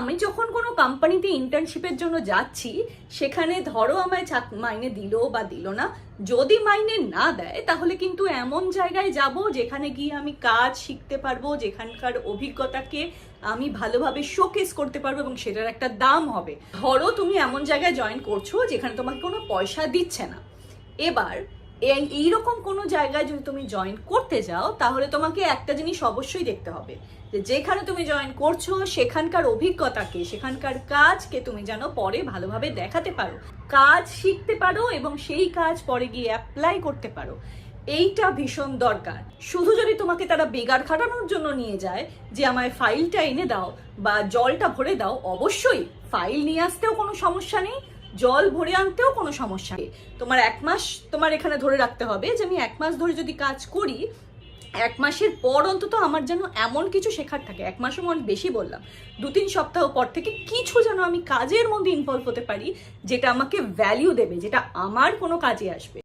আমি যখন কোনো কোম্পানিতে ইন্টার্নশিপের জন্য যাচ্ছি, সেখানে ধরো আমায় মাইনে দিল বা দিল না, যদি মাইনে না দেয় তাহলে কিন্তু এমন জায়গায় যাব যেখানে গিয়ে আমি কাজ শিখতে পারবো, যেখানকার অভিজ্ঞতাকে আমি ভালোভাবে শোকেস করতে পারবো এবং সেটার একটা দাম হবে। ধরো তুমি এমন জায়গায় জয়েন করছো যেখানে তোমাকে কোনো পয়সা দিচ্ছে না। এবার এইরকম কোনো জায়গায় যদি তুমি জয়েন করতে যাও, তাহলে তোমাকে একটা জিনিস অবশ্যই দেখতে হবে যে যেখানে তুমি জয়েন করছো সেখানকার অভিজ্ঞতাকে, সেখানকার কাজকে তুমি যেন পরে ভালোভাবে দেখাতে পারো, কাজ শিখতে পারো এবং সেই কাজ পরে গিয়ে অ্যাপ্লাই করতে পারো। এইটা ভীষণ দরকার। শুধু যদি তোমাকে তারা বেগার খাটানোর জন্য নিয়ে যায় যে আমায় ফাইলটা এনে দাও বা জলটা ভরে দাও, অবশ্যই ফাইল নিয়ে আসতেও কোনো সমস্যা নেই, জল ভরে আনতেও কোনো সমস্যা নেই। তোমার 1 মাস তোমার এখানে ধরে রাখতে হবে যে আমি 1 মাস ধরে যদি কাজ করি, 1 মাসের পর অন্তত আমার যেন এমন কিছু শেখার থাকে, 1 মাসও অনেক বেশি বললাম, 2-3 সপ্তাহ পর থেকে কিছু যেন আমি কাজের মধ্যে ইনভলভ হতে পারি যেটা আমাকে ভ্যালিউ দেবে, যেটা আমার কোনো কাজে আসবে।